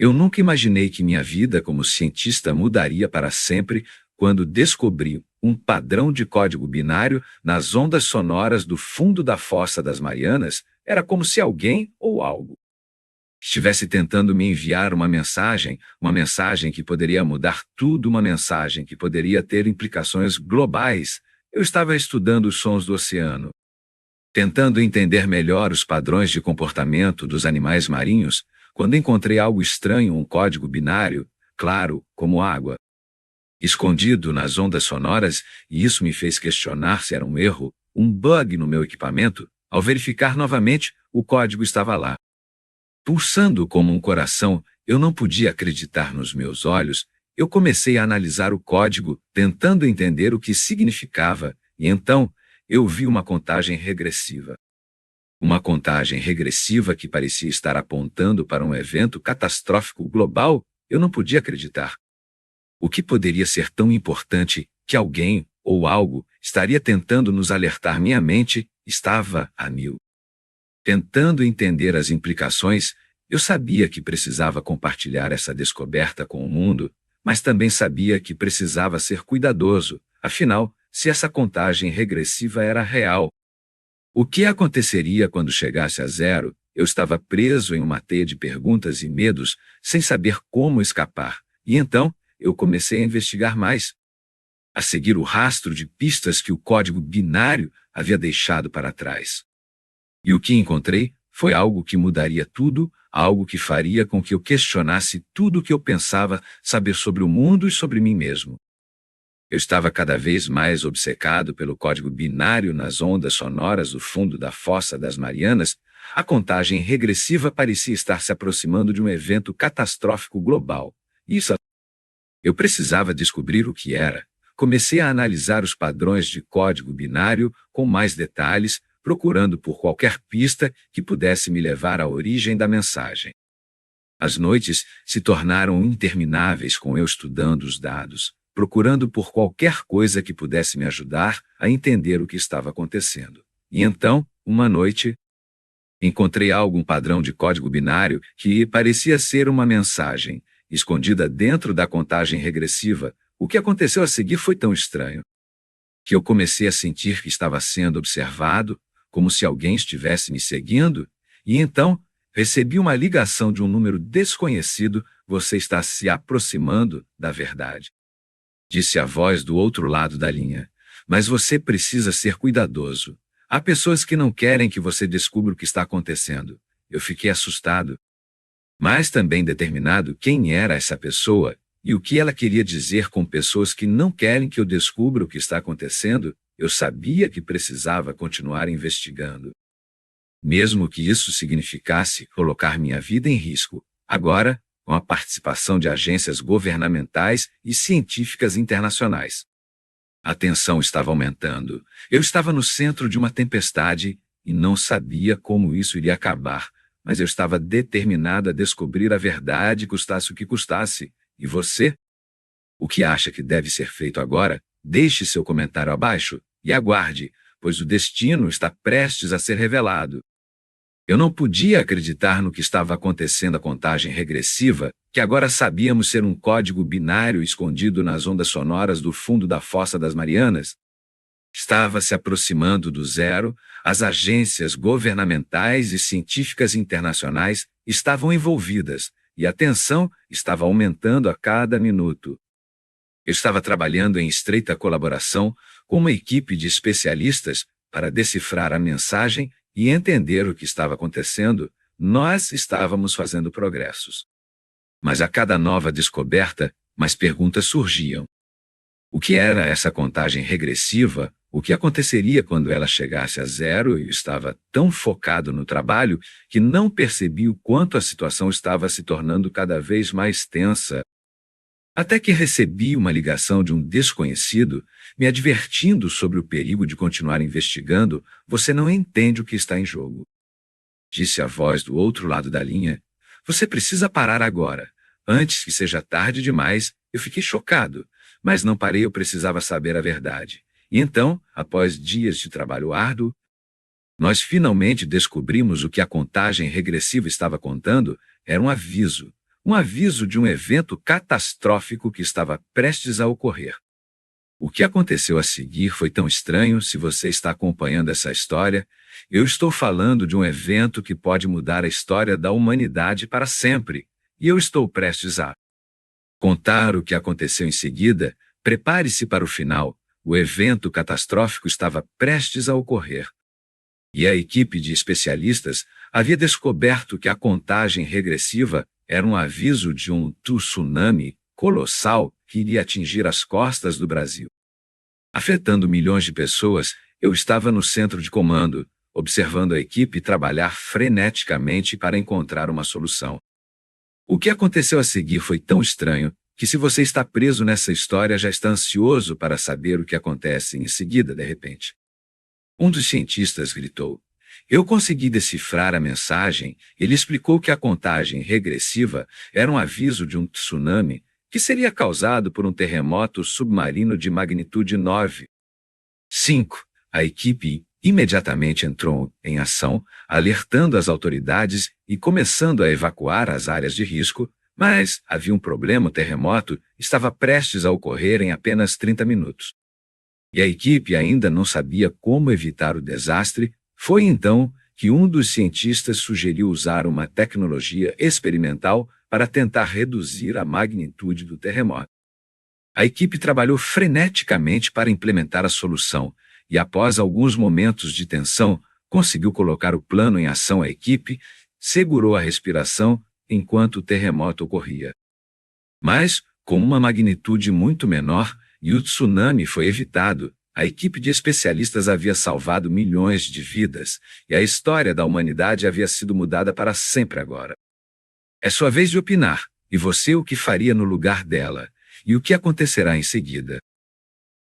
Eu nunca imaginei que minha vida como cientista mudaria para sempre quando descobri um padrão de código binário nas ondas sonoras do fundo da Fossa das Marianas. Era como se alguém ou algo estivesse tentando me enviar uma mensagem que poderia mudar tudo, uma mensagem que poderia ter implicações globais. Eu estava estudando os sons do oceano, tentando entender melhor os padrões de comportamento dos animais marinhos, quando encontrei algo estranho, um código binário, claro como água, escondido nas ondas sonoras, e isso me fez questionar se era um erro, um bug no meu equipamento. Ao verificar novamente, o código estava lá, pulsando como um coração. Eu não podia acreditar nos meus olhos. Eu comecei a analisar o código, tentando entender o que significava, e então eu vi uma contagem regressiva. Uma contagem regressiva que parecia estar apontando para um evento catastrófico global. Eu não podia acreditar. O que poderia ser tão importante que alguém ou algo estaria tentando nos alertar? Minha mente estava a mil, tentando entender as implicações. Eu sabia que precisava compartilhar essa descoberta com o mundo, mas também sabia que precisava ser cuidadoso. Afinal, se essa contagem regressiva era real, o que aconteceria quando chegasse a zero? Eu estava preso em uma teia de perguntas e medos, sem saber como escapar. E então, eu comecei a investigar mais, a seguir o rastro de pistas que o código binário havia deixado para trás. E o que encontrei foi algo que mudaria tudo, algo que faria com que eu questionasse tudo o que eu pensava saber sobre o mundo e sobre mim mesmo. Eu estava cada vez mais obcecado pelo código binário nas ondas sonoras do fundo da Fossa das Marianas. A contagem regressiva parecia estar se aproximando de um evento catastrófico global. Eu precisava descobrir o que era. Comecei a analisar os padrões de código binário com mais detalhes, procurando por qualquer pista que pudesse me levar à origem da mensagem. As noites se tornaram intermináveis com eu estudando os dados, procurando por qualquer coisa que pudesse me ajudar a entender o que estava acontecendo. E então, uma noite, encontrei um padrão de código binário que parecia ser uma mensagem, escondida dentro da contagem regressiva. O que aconteceu a seguir foi tão estranho que eu comecei a sentir que estava sendo observado, como se alguém estivesse me seguindo, e então recebi uma ligação de um número desconhecido. Você está se aproximando da verdade, disse a voz do outro lado da linha. Mas você precisa ser cuidadoso. Há pessoas que não querem que você descubra o que está acontecendo. Eu fiquei assustado, mas também determinado. Quem era essa pessoa e o que ela queria dizer com pessoas que não querem que eu descubra o que está acontecendo? Eu sabia que precisava continuar investigando, mesmo que isso significasse colocar minha vida em risco. Agora, com a participação de agências governamentais e científicas internacionais, a tensão estava aumentando. Eu estava no centro de uma tempestade e não sabia como isso iria acabar, mas eu estava determinado a descobrir a verdade, custasse o que custasse. E você? O que acha que deve ser feito agora? Deixe seu comentário abaixo e aguarde, pois o destino está prestes a ser revelado. Eu não podia acreditar no que estava acontecendo. A contagem regressiva, que agora sabíamos ser um código binário escondido nas ondas sonoras do fundo da Fossa das Marianas, estava se aproximando do zero. As agências governamentais e científicas internacionais estavam envolvidas, e a tensão estava aumentando a cada minuto. Eu estava trabalhando em estreita colaboração com uma equipe de especialistas para decifrar a mensagem e entender o que estava acontecendo. Nós estávamos fazendo progressos, mas a cada nova descoberta, mais perguntas surgiam. O que era essa contagem regressiva? O que aconteceria quando ela chegasse a zero? Eu estava tão focado no trabalho que não percebi o quanto a situação estava se tornando cada vez mais tensa. Até que recebi uma ligação de um desconhecido, me advertindo sobre o perigo de continuar investigando. Você não entende o que está em jogo, disse a voz do outro lado da linha. Você precisa parar agora, antes que seja tarde demais. Eu fiquei chocado, mas não parei. Eu precisava saber a verdade. E então, após dias de trabalho árduo, nós finalmente descobrimos o que a contagem regressiva estava contando. Era um aviso, um aviso de um evento catastrófico que estava prestes a ocorrer. O que aconteceu a seguir foi tão estranho. Se você está acompanhando essa história, eu estou falando de um evento que pode mudar a história da humanidade para sempre, e eu estou prestes a contar o que aconteceu em seguida. Prepare-se para o final. O evento catastrófico estava prestes a ocorrer. E a equipe de especialistas havia descoberto que a contagem regressiva era um aviso de um tsunami colossal que iria atingir as costas do Brasil, afetando milhões de pessoas. Eu estava no centro de comando, observando a equipe trabalhar freneticamente para encontrar uma solução. O que aconteceu a seguir foi tão estranho que, se você está preso nessa história, já está ansioso para saber o que acontece em seguida. De repente, um dos cientistas gritou: "Eu consegui decifrar a mensagem." Ele explicou que a contagem regressiva era um aviso de um tsunami que seria causado por um terremoto submarino de magnitude 9,5. A equipe imediatamente entrou em ação, alertando as autoridades e começando a evacuar as áreas de risco, mas havia um problema: o terremoto estava prestes a ocorrer em apenas 30 minutos. E a equipe ainda não sabia como evitar o desastre. Foi então que um dos cientistas sugeriu usar uma tecnologia experimental para tentar reduzir a magnitude do terremoto. A equipe trabalhou freneticamente para implementar a solução e, após alguns momentos de tensão, conseguiu colocar o plano em ação. A equipe segurou a respiração enquanto o terremoto ocorria, mas com uma magnitude muito menor, e o tsunami foi evitado. A equipe de especialistas havia salvado milhões de vidas, e a história da humanidade havia sido mudada para sempre agora. É sua vez de opinar. E você, o que faria no lugar dela? E o que acontecerá em seguida?